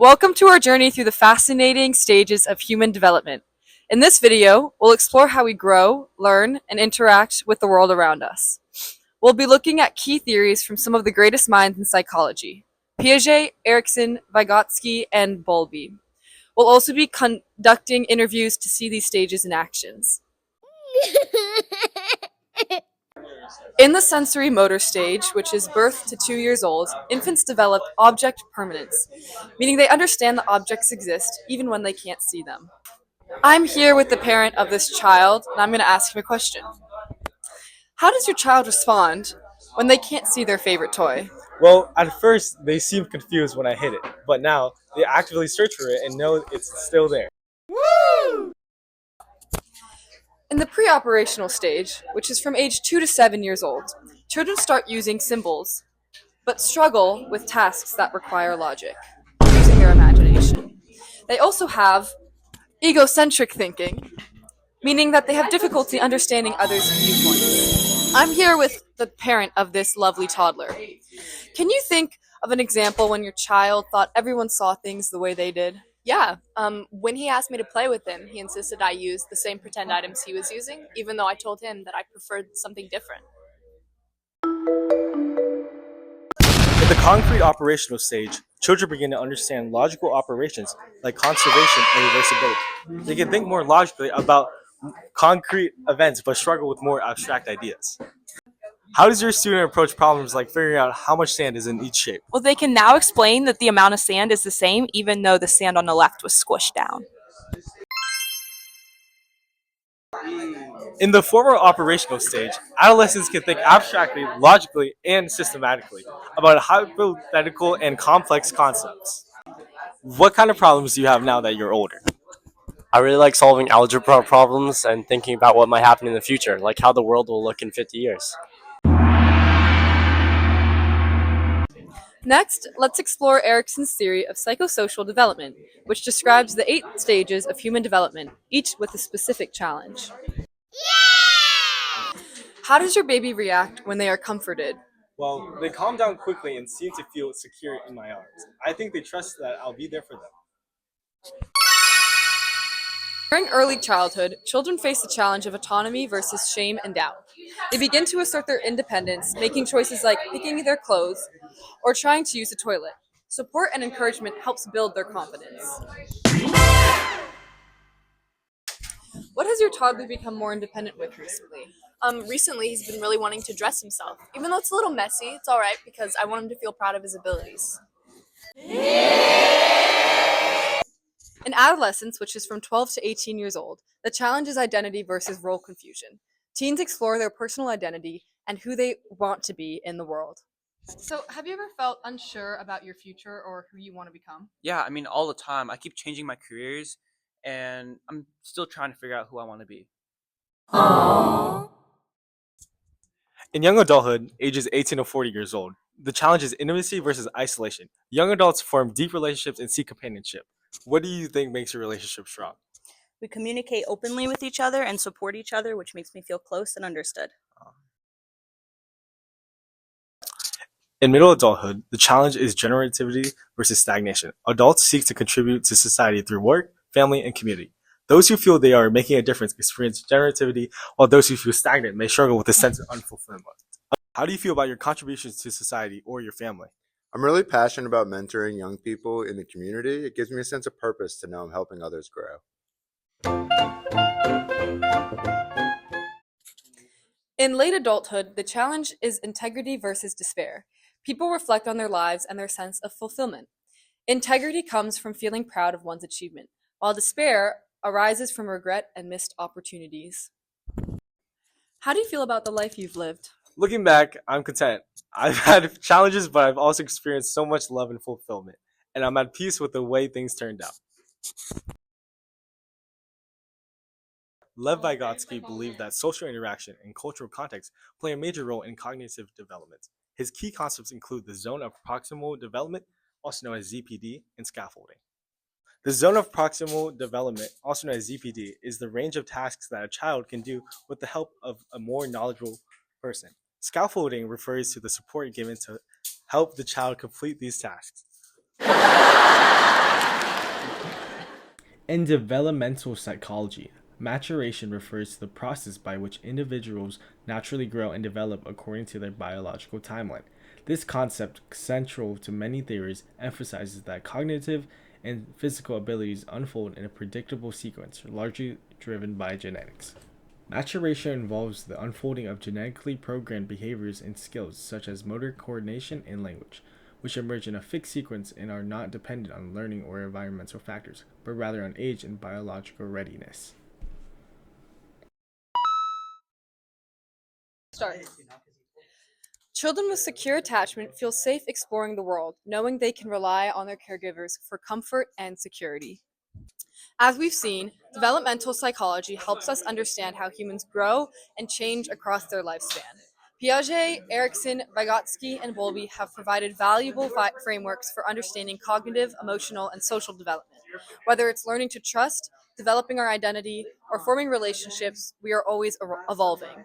Welcome to our journey through the fascinating stages of human development. In this video, we'll explore how we grow, learn, and interact with the world around us. We'll be looking at key theories from some of the greatest minds in psychology: Piaget, Erikson, Vygotsky, and Bowlby. We'll also be conducting interviews to see these stages in actions. In the sensory motor stage, which is birth to 2 years old, infants develop object permanence, meaning they understand that objects exist even when they can't see them. I'm here with the parent of this child, and I'm going to ask him a question. How does your child respond when they can't see their favorite toy? Well, at first they seemed confused when I hit it, but now they actively search for it and know it's still there. In the pre-operational stage, which is from age 2 to 7 years old, children start using symbols, but struggle with tasks that require logic, using their imagination. They also have egocentric thinking, meaning that they have difficulty understanding others' viewpoints. I'm here with the parent of this lovely toddler. Can you think of an example when your child thought everyone saw things the way they did? Yeah, when he asked me to play with him, he insisted I use the same pretend items he was using, even though I told him that I preferred something different. In the concrete operational stage, children begin to understand logical operations like conservation and reversibility. They can think more logically about concrete events but struggle with more abstract ideas. How does your student approach problems like figuring out how much sand is in each shape? Well, they can now explain that the amount of sand is the same even though the sand on the left was squished down. In the former operational stage, adolescents can think abstractly, logically, and systematically about hypothetical and complex concepts. What kind of problems do you have now that you're older? I really like solving algebra problems and thinking about what might happen in the future, like how the world will look in 50 years. Next, let's explore Erikson's theory of psychosocial development, which describes the 8 stages of human development, each with a specific challenge. How does your baby react when they are comforted? Well, they calm down quickly and seem to feel secure in my arms. I think they trust that I'll be there for them. During early childhood, children face the challenge of autonomy versus shame and doubt. They begin to assert their independence, making choices like picking their clothes or trying to use the toilet. Support and encouragement helps build their confidence. What has your toddler become more independent with recently? Recently, he's been really wanting to dress himself. Even though it's a little messy, it's all right because I want him to feel proud of his abilities. In adolescence, which is from 12 to 18 years old, the challenge is identity versus role confusion. Teens explore their personal identity and who they want to be in the world. So, have you ever felt unsure about your future or who you want to become? Yeah, all the time. I keep changing my careers and I'm still trying to figure out who I want to be. In young adulthood, ages 18 to 40 years old, the challenge is intimacy versus isolation. Young adults form deep relationships and seek companionship. What do you think makes your relationship strong? We communicate openly with each other and support each other, which makes me feel close and understood. In middle adulthood, the challenge is generativity versus stagnation. Adults seek to contribute to society through work, family, and community. Those who feel they are making a difference experience generativity, while those who feel stagnant may struggle with a sense of unfulfillment. How do you feel about your contributions to society or your family? I'm really passionate about mentoring young people in the community. It gives me a sense of purpose to know I'm helping others grow. In late adulthood, the challenge is integrity versus despair. People reflect on their lives and their sense of fulfillment. Integrity comes from feeling proud of one's achievement, while despair arises from regret and missed opportunities. How do you feel about the life you've lived? Looking back, I'm content. I've had challenges, but I've also experienced so much love and fulfillment, and I'm at peace with the way things turned out. Lev Vygotsky believed that social interaction and cultural context play a major role in cognitive development. His key concepts include the zone of proximal development, also known as ZPD, and scaffolding. The zone of proximal development, also known as ZPD, is the range of tasks that a child can do with the help of a more knowledgeable person. Scaffolding refers to the support given to help the child complete these tasks. In developmental psychology, maturation refers to the process by which individuals naturally grow and develop according to their biological timeline. This concept, central to many theories, emphasizes that cognitive and physical abilities unfold in a predictable sequence, largely driven by genetics. Maturation involves the unfolding of genetically programmed behaviors and skills, such as motor coordination and language, which emerge in a fixed sequence and are not dependent on learning or environmental factors, but rather on age and biological readiness. Start. Children with secure attachment feel safe exploring the world, knowing they can rely on their caregivers for comfort and security. As we've seen, developmental psychology helps us understand how humans grow and change across their lifespan. Piaget, Erikson, Vygotsky, and Bowlby have provided valuable frameworks for understanding cognitive, emotional, and social development. Whether it's learning to trust, developing our identity, or forming relationships, we are always evolving.